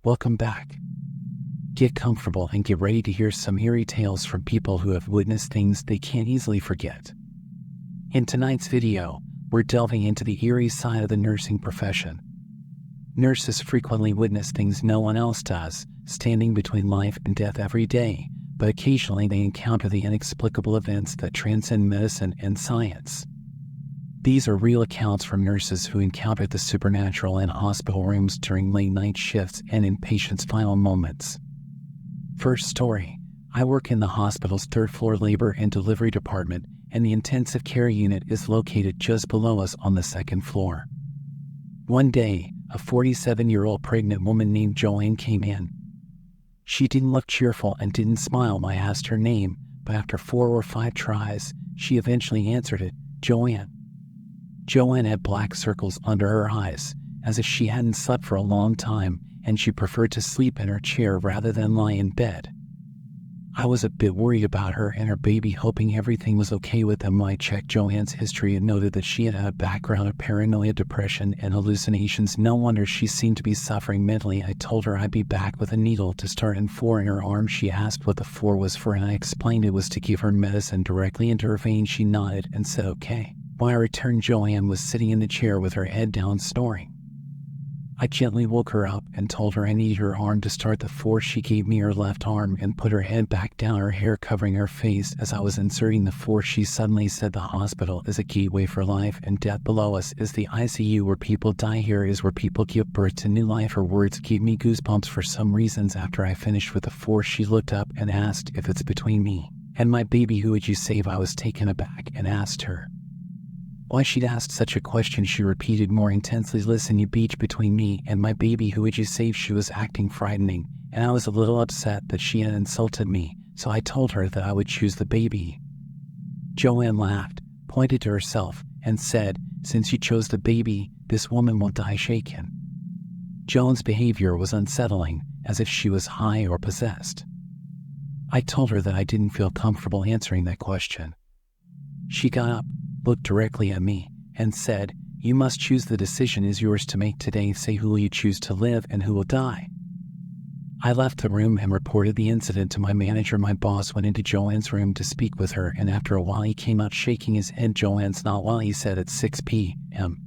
Welcome back. Get comfortable and get ready to hear some eerie tales from people who have witnessed things they can't easily forget. In tonight's video, we're delving into the eerie side of the nursing profession. Nurses frequently witness things no one else does, standing between life and death every day, but occasionally they encounter the inexplicable events that transcend medicine and science. These are real accounts from nurses who encountered the supernatural in hospital rooms during late-night shifts and in patients' final moments. First story. I work in the hospital's third-floor labor and delivery department, and the intensive care unit is located just below us on the second floor. One day, a 47-year-old pregnant woman named Joanne came in. She didn't look cheerful and didn't smile when I asked her name, but after 4 or 5 tries, she eventually answered it, Joanne. Joanne had black circles under her eyes, as if she hadn't slept for a long time, and she preferred to sleep in her chair rather than lie in bed. I was a bit worried about her and her baby, hoping everything was okay with them when I checked Joanne's history and noted that she had a background of paranoia, depression, and hallucinations. No wonder she seemed to be suffering mentally. I told her I'd be back with a needle to start enforing her arm. She asked what the 4 was for, and I explained it was to give her medicine directly into her vein. She nodded and said okay. When I returned, Joanne was sitting in the chair with her head down, snoring. I gently woke her up and told her I needed her arm to start the 4. She gave me her left arm and put her head back down, her hair covering her face. As I was inserting the 4, she suddenly said, the hospital is a gateway for life and death. Below us is the ICU where people die. Here is where people give birth to new life. Her words gave me goosebumps for some reasons. After I finished with the 4, she looked up and asked, if it's between me and my baby, who would you save? I was taken aback and asked her why she'd asked such a question. She repeated more intensely, listen, you beach between me and my baby, who would you save? She was acting frightening, and I was a little upset that she had insulted me, so I told her that I would choose the baby. Joanne laughed, pointed to herself, and said, since you chose the baby, this woman will die shaken. Joan's behavior was unsettling, as if she was high or possessed. I told her that I didn't feel comfortable answering that question. She got up, looked directly at me, and said, you must choose. The decision is yours to make today. Say, who will you choose to live and who will die? I left the room and reported the incident to my manager. My boss went into Joanne's room to speak with her, and after a while he came out shaking his head. Joanne's not well, he said. At 6 p.m.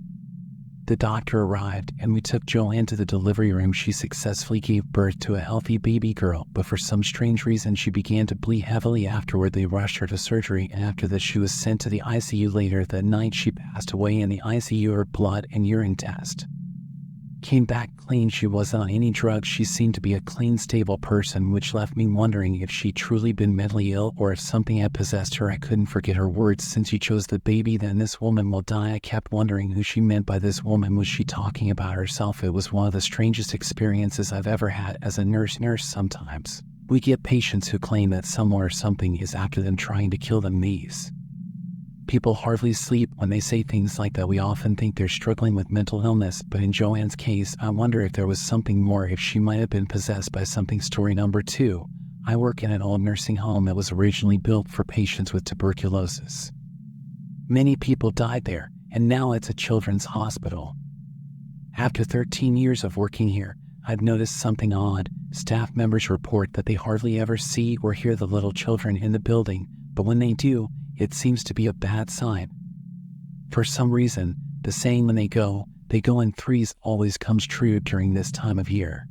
the doctor arrived, and we took Joanne to the delivery room. She successfully gave birth to a healthy baby girl, but for some strange reason she began to bleed heavily. Afterward they rushed her to surgery, and after this she was sent to the ICU. Later that night she passed away in the ICU. Her blood and urine test came back clean. She wasn't on any drugs. She seemed to be a clean, stable person, which left me wondering if she'd truly been mentally ill or if something had possessed her. I couldn't forget her words, since you chose the baby, then this woman will die. I kept wondering who she meant by this woman. Was she talking about herself? It was one of the strangest experiences I've ever had as a nurse. Sometimes we get patients who claim that someone or something is after them, trying to kill them. These people hardly sleep when they say things like that. We often think they're struggling with mental illness, but in Joanne's case, I wonder if there was something more, if she might have been possessed by something. Story number 2. I work in an old nursing home that was originally built for patients with tuberculosis. Many people died there, and now it's a children's hospital. After 13 years of working here, I've noticed something odd. Staff members report that they hardly ever see or hear the little children in the building, but when they do, it seems to be a bad sign. For some reason, the saying when they go in threes always comes true during this time of year.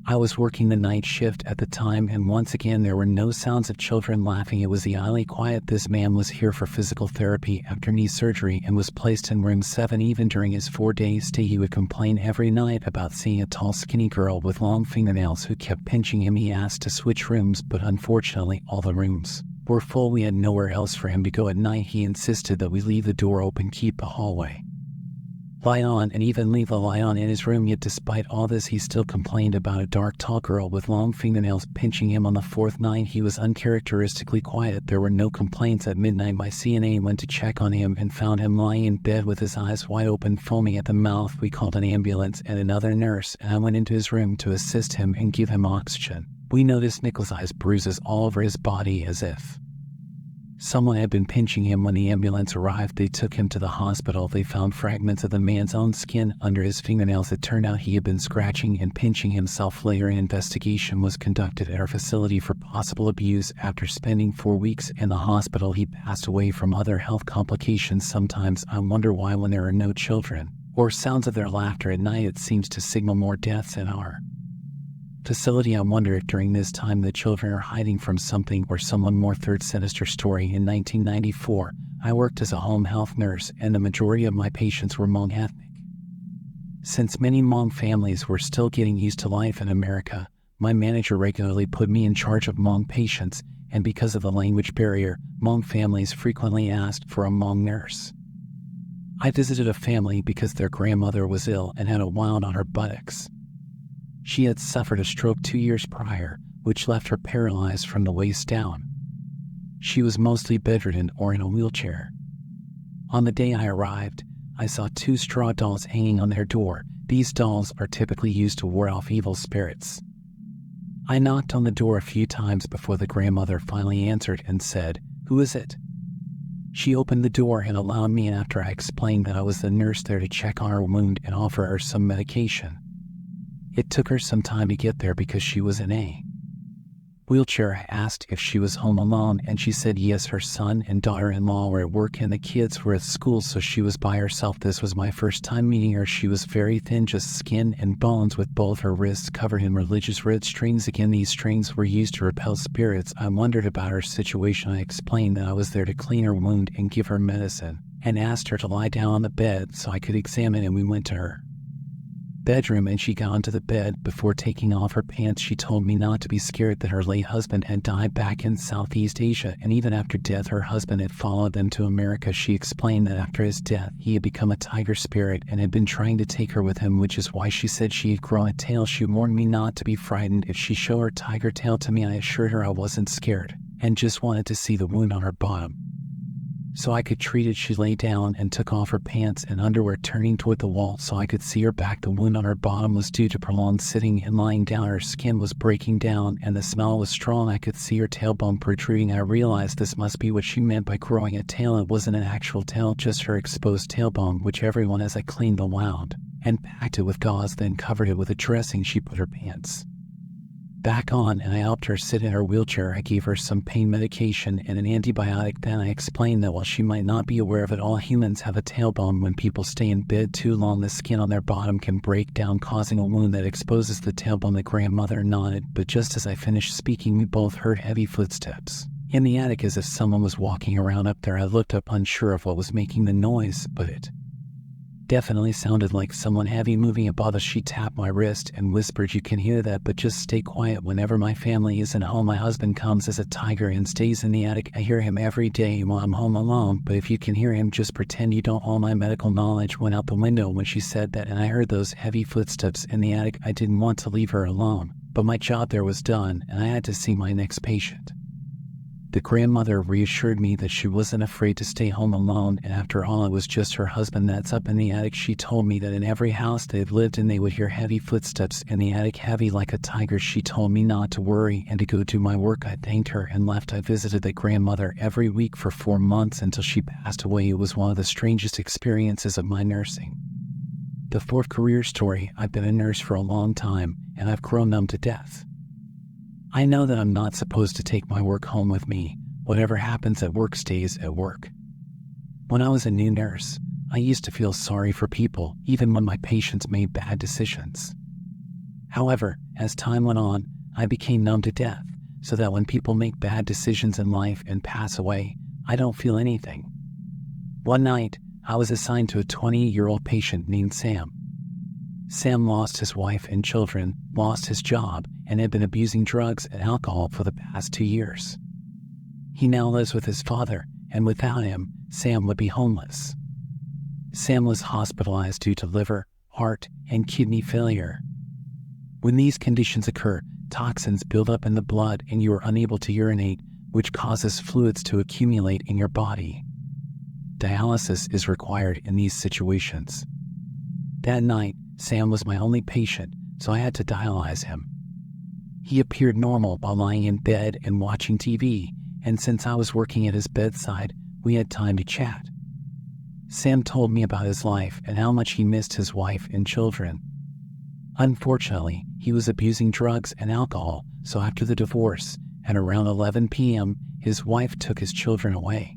I was working the night shift at the time, and once again there were no sounds of children laughing. It was eerily quiet. This man was here for physical therapy after knee surgery and was placed in room 7. Even during his 4-day stay he would complain every night about seeing a tall, skinny girl with long fingernails who kept pinching him. He asked to switch rooms, but unfortunately all the rooms were full. We had nowhere else for him to go at night. He insisted that we leave the door open, keep the hallway light on, and even leave the light on in his room. Yet despite all this, he still complained about a dark, tall girl with long fingernails pinching him. On the 4th night, he was uncharacteristically quiet. There were no complaints. At midnight, my CNA went to check on him and found him lying in bed with his eyes wide open, foaming at the mouth. We called an ambulance and another nurse, and I went into his room to assist him and give him oxygen. We noticed nickel-sized bruises all over his body, as if Someone had been pinching him. When the ambulance arrived, they took him to the hospital. They found fragments of the man's own skin under his fingernails. It turned out he had been scratching and pinching himself. Later, an investigation was conducted at our facility for possible abuse. After spending 4 weeks in the hospital, he passed away from other health complications. Sometimes I wonder why, when there are no children or sounds of their laughter at night, it seems to signal more deaths in our facility. I wonder if during this time the children are hiding from something or someone more. Third sinister story. In 1994, I worked as a home health nurse, and the majority of my patients were Hmong ethnic. Since many Hmong families were still getting used to life in America, my manager regularly put me in charge of Hmong patients, and because of the language barrier, Hmong families frequently asked for a Hmong nurse. I visited a family because their grandmother was ill and had a wound on her buttocks. She had suffered a stroke 2 years prior, which left her paralyzed from the waist down. She was mostly bedridden or in a wheelchair. On the day I arrived, I saw 2 straw dolls hanging on their door. These dolls are typically used to ward off evil spirits. I knocked on the door a few times before the grandmother finally answered and said, "Who is it?" She opened the door and allowed me in after I explained that I was the nurse there to check on her wound and offer her some medication. It took her some time to get there because she was in a wheelchair. I asked if she was home alone, and she said yes. Her son and daughter-in-law were at work and the kids were at school, so she was by herself. This was my first time meeting her. She was very thin, just skin and bones, with both her wrists covered in religious red strings. Again, these strings were used to repel spirits. I wondered about her situation. I explained that I was there to clean her wound and give her medicine, and asked her to lie down on the bed so I could examine, and we went to her bedroom and she got onto the bed. Before taking off her pants, she told me not to be scared, that her late husband had died back in Southeast Asia, and even after death her husband had followed them to America. She explained that after his death he had become a tiger spirit and had been trying to take her with him, which is why she said she had grown a tail. She warned me not to be frightened if she showed her tiger tail to me. I assured her I wasn't scared and just wanted to see the wound on her bottom so I could treat it. She lay down and took off her pants and underwear, turning toward the wall so I could see her back. The wound on her bottom was due to prolonged sitting and lying down. Her skin was breaking down and the smell was strong. I could see her tailbone protruding. I realized this must be what she meant by growing a tail. It wasn't an actual tail, just her exposed tailbone, which everyone, as I cleaned the wound and packed it with gauze, then covered it with a dressing. She put her pants back on and I helped her sit in her wheelchair. I gave her some pain medication and an antibiotic. Then I explained that while she might not be aware of it, all humans have a tailbone. When people stay in bed too long, the skin on their bottom can break down, causing a wound that exposes the tailbone. The grandmother nodded, but just as I finished speaking, we both heard heavy footsteps in the attic, as if someone was walking around up there. I looked up, unsure of what was making the noise, but it definitely sounded like someone heavy moving above us. She tapped my wrist and whispered, "You can hear that, but just stay quiet. Whenever my family isn't home, my husband comes as a tiger and stays in the attic. I hear him every day while I'm home alone, but if you can hear him, just pretend you don't." All my medical knowledge went out the window when she said that, and I heard those heavy footsteps in the attic. I didn't want to leave her alone, but my job there was done and I had to see my next patient. The grandmother reassured me that she wasn't afraid to stay home alone, and after all, it was just her husband that's up in the attic. She told me that in every house they've lived in, they would hear heavy footsteps in the attic, heavy like a tiger. She told me not to worry and to go do my work. I thanked her and left. I visited the grandmother every week for 4 months until she passed away. It was one of the strangest experiences of my nursing. The fourth career story. I've been a nurse for a long time, and I've grown numb to death. I know that I'm not supposed to take my work home with me. Whatever happens at work stays at work. When I was a new nurse, I used to feel sorry for people, even when my patients made bad decisions. However, as time went on, I became numb to death, so that when people make bad decisions in life and pass away, I don't feel anything. One night, I was assigned to a 28-year-old patient named Sam. Sam lost his wife and children, lost his job, and had been abusing drugs and alcohol for the past 2 years. He now lives with his father, and without him, Sam would be homeless. Sam was hospitalized due to liver, heart, and kidney failure. When these conditions occur, toxins build up in the blood and you are unable to urinate, which causes fluids to accumulate in your body. Dialysis is required in these situations. That night, Sam was my only patient, so I had to dialyze him. He appeared normal while lying in bed and watching TV, and since I was working at his bedside, we had time to chat. Sam told me about his life and how much he missed his wife and children. Unfortunately, he was abusing drugs and alcohol, so after the divorce, at around 11 p.m., his wife took his children away.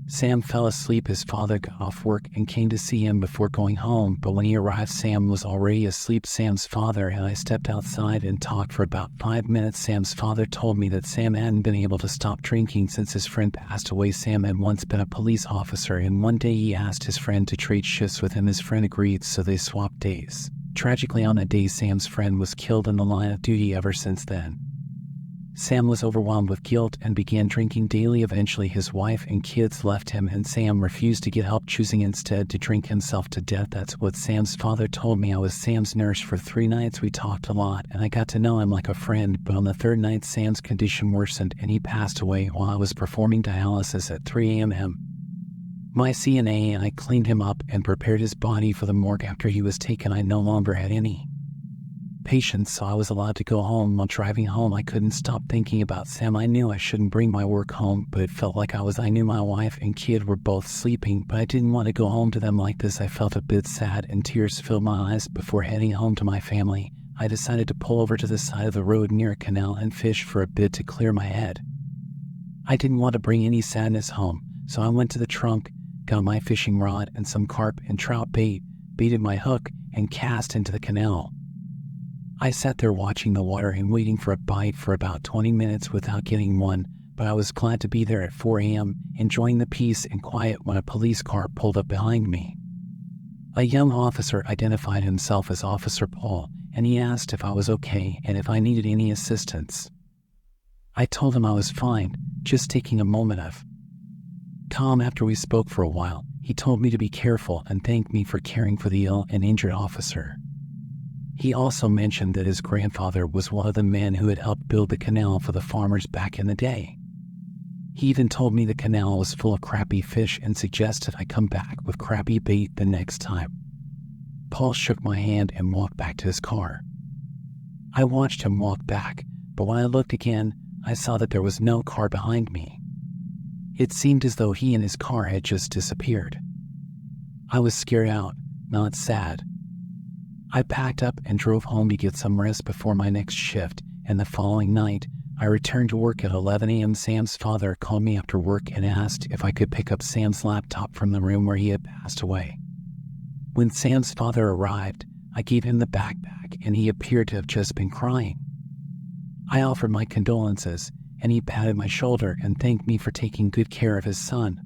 Sam fell asleep. His father got off work and came to see him before going home, but when he arrived, Sam was already asleep. Sam's father and I stepped outside and talked for about 5 minutes. Sam's father told me that Sam hadn't been able to stop drinking since his friend passed away. Sam had once been a police officer, and one day he asked his friend to trade shifts with him. His friend agreed, so they swapped days. Tragically, on that day, Sam's friend was killed in the line of duty. Ever since then, Sam was overwhelmed with guilt and began drinking daily. Eventually, his wife and kids left him, and Sam refused to get help, choosing instead to drink himself to death. That's what Sam's father told me. I was Sam's nurse for 3 nights. We talked a lot, and I got to know him like a friend, but on the 3rd night, Sam's condition worsened, and he passed away while I was performing dialysis at 3 a.m. My CNA and I cleaned him up and prepared his body for the morgue. After he was taken, I no longer had any patience, so I was allowed to go home. While driving home, I couldn't stop thinking about Sam. I knew I shouldn't bring my work home, but it felt like I knew my wife and kid were both sleeping, but I didn't want to go home to them like this. I felt a bit sad and tears filled my eyes. Before heading home to my family, I decided to pull over to the side of the road near a canal and fish for a bit to clear my head. I didn't want to bring any sadness home, so I went to the trunk, got my fishing rod and some carp and trout bait, baited my hook, and cast into the canal. I sat there watching the water and waiting for a bite for about 20 minutes without getting one, but I was glad to be there at 4 a.m., enjoying the peace and quiet when a police car pulled up behind me. A young officer identified himself as Officer Paul, and he asked if I was okay and if I needed any assistance. I told him I was fine, just taking a moment of calm. After we spoke for a while, he told me to be careful and thanked me for caring for the ill and injured officer. He also mentioned that his grandfather was one of the men who had helped build the canal for the farmers back in the day. He even told me the canal was full of crappie fish and suggested I come back with crappie bait the next time. Paul shook my hand and walked back to his car. I watched him walk back, but when I looked again, I saw that there was no car behind me. It seemed as though he and his car had just disappeared. I was scared out, not sad. I packed up and drove home to get some rest before my next shift, and the following night, I returned to work at 11 a.m. Sam's father called me after work and asked if I could pick up Sam's laptop from the room where he had passed away. When Sam's father arrived, I gave him the backpack, and he appeared to have just been crying. I offered my condolences, and he patted my shoulder and thanked me for taking good care of his son.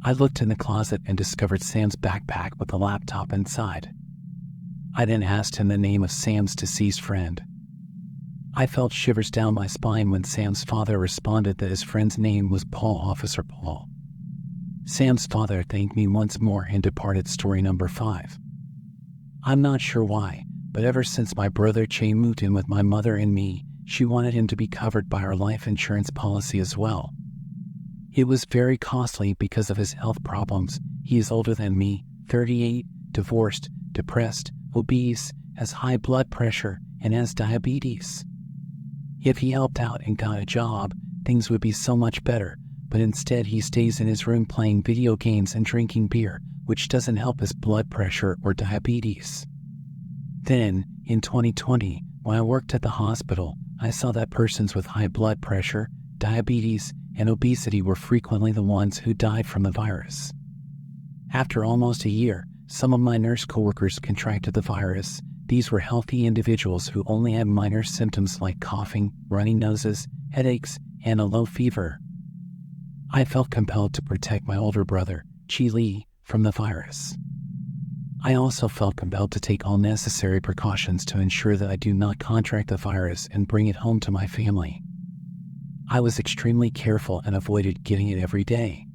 I looked in the closet and discovered Sam's backpack with the laptop inside. I then asked him the name of Sam's deceased friend. I felt shivers down my spine when Sam's father responded that his friend's name was Paul, Officer Paul. Sam's father thanked me once more and departed. Story number 5. I'm not sure why, but ever since my brother Che moved in with my mother and me, she wanted him to be covered by our life insurance policy as well. It was very costly because of his health problems. He is older than me, 38, divorced, depressed, obese, has high blood pressure, and has diabetes. If he helped out and got a job, things would be so much better, but instead he stays in his room playing video games and drinking beer, which doesn't help his blood pressure or diabetes. Then, in 2020, when I worked at the hospital, I saw that persons with high blood pressure, diabetes, and obesity were frequently the ones who died from the virus. After almost a year, some of my nurse coworkers contracted the virus. These were healthy individuals who only had minor symptoms like coughing, runny noses, headaches, and a low fever. I felt compelled to protect my older brother, Chi Li, from the virus. I also felt compelled to take all necessary precautions to ensure that I do not contract the virus and bring it home to my family. I was extremely careful and avoided getting it every day.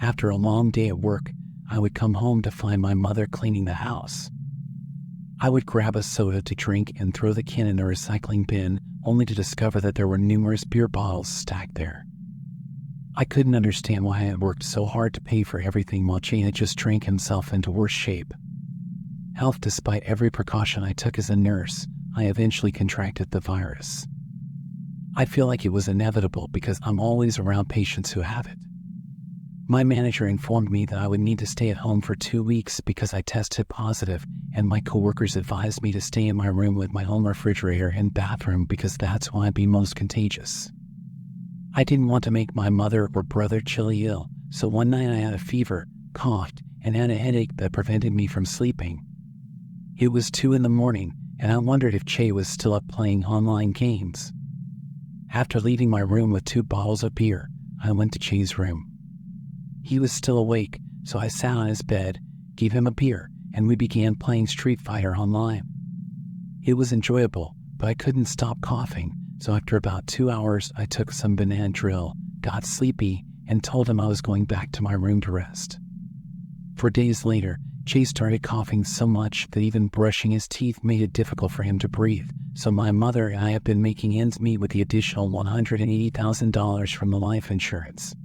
After a long day at work, I would come home to find my mother cleaning the house. I would grab a soda to drink and throw the can in the recycling bin, only to discover that there were numerous beer bottles stacked there. I couldn't understand why I had worked so hard to pay for everything while Jane had just drank himself into worse shape. Health, despite every precaution I took as a nurse, I eventually contracted the virus. I feel like it was inevitable because I'm always around patients who have it. My manager informed me that I would need to stay at home for 2 weeks because I tested positive, and my coworkers advised me to stay in my room with my own refrigerator and bathroom because that's when I'd be most contagious. I didn't want to make my mother or brother chilly ill, so one night I had a fever, coughed, and had a headache that prevented me from sleeping. It was 2 in the morning, and I wondered if Che was still up playing online games. After leaving my room with 2 bottles of beer, I went to Che's room. He was still awake, so I sat on his bed, gave him a beer, and we began playing Street Fighter online. It was enjoyable, but I couldn't stop coughing, so after about 2 hours, I took some Benadryl, got sleepy, and told him I was going back to my room to rest. 4 days later, Che started coughing so much that even brushing his teeth made it difficult for him to breathe, so my mother and I have been making ends meet with the additional $180,000 from the life insurance.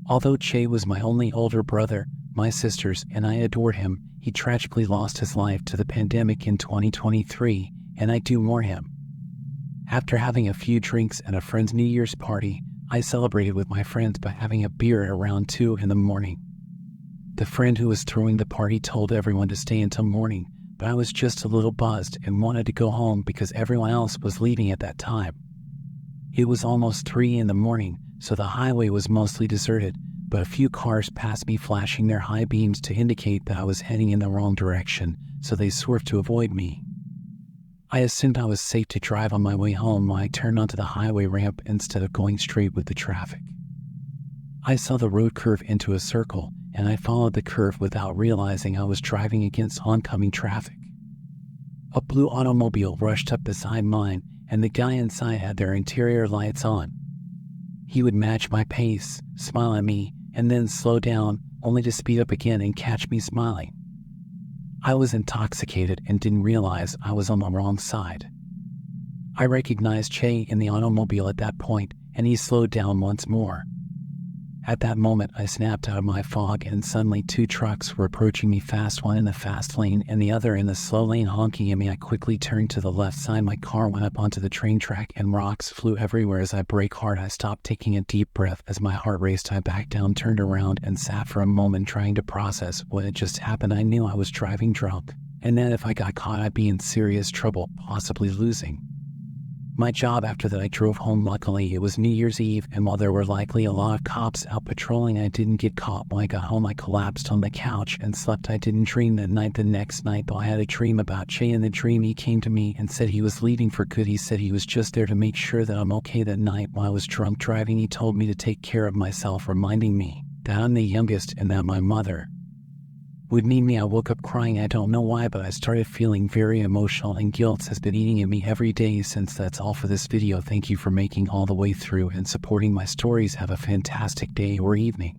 Although Che was my only older brother, my sisters and I adored him, he tragically lost his life to the pandemic in 2023, and I do mourn him. After having a few drinks at a friend's New Year's party, I celebrated with my friends by having a beer at around 2 in the morning. The friend who was throwing the party told everyone to stay until morning, but I was just a little buzzed and wanted to go home because everyone else was leaving at that time. It was almost 3 in the morning, so the highway was mostly deserted, but a few cars passed me flashing their high beams to indicate that I was heading in the wrong direction, so they swerved to avoid me. I assumed I was safe to drive on my way home when I turned onto the highway ramp instead of going straight with the traffic. I saw the road curve into a circle, and I followed the curve without realizing I was driving against oncoming traffic. A blue automobile rushed up beside mine, and the guy inside had their interior lights on. He would match my pace, smile at me, and then slow down, only to speed up again and catch me smiling. I was intoxicated and didn't realize I was on the wrong side. I recognized Che in the automobile at that point, and he slowed down once more. At that moment, I snapped out of my fog, and suddenly 2 trucks were approaching me fast, one in the fast lane and the other in the slow lane honking at me. I quickly turned to the left side. My car went up onto the train track and rocks flew everywhere as I braked hard. I stopped, taking a deep breath as my heart raced. I backed down, turned around, and sat for a moment trying to process what had just happened. I knew I was driving drunk, and that if I got caught, I'd be in serious trouble, possibly losing my job. After that, I drove home. Luckily, it was New Year's Eve, and while there were likely a lot of cops out patrolling, I didn't get caught. When I got home, I collapsed on the couch and slept. I didn't dream that night. The next night, though, I had a dream about Che. In the dream, he came to me and said he was leaving for good. He said he was just there to make sure that I'm okay. That night, while I was drunk driving, he told me to take care of myself, reminding me that I'm the youngest and that my mother would need me. I woke up crying. I don't know why, but I started feeling very emotional, and guilt has been eating at me every day since. That's all for this video. Thank you for making all the way through and supporting my stories. Have a fantastic day or evening.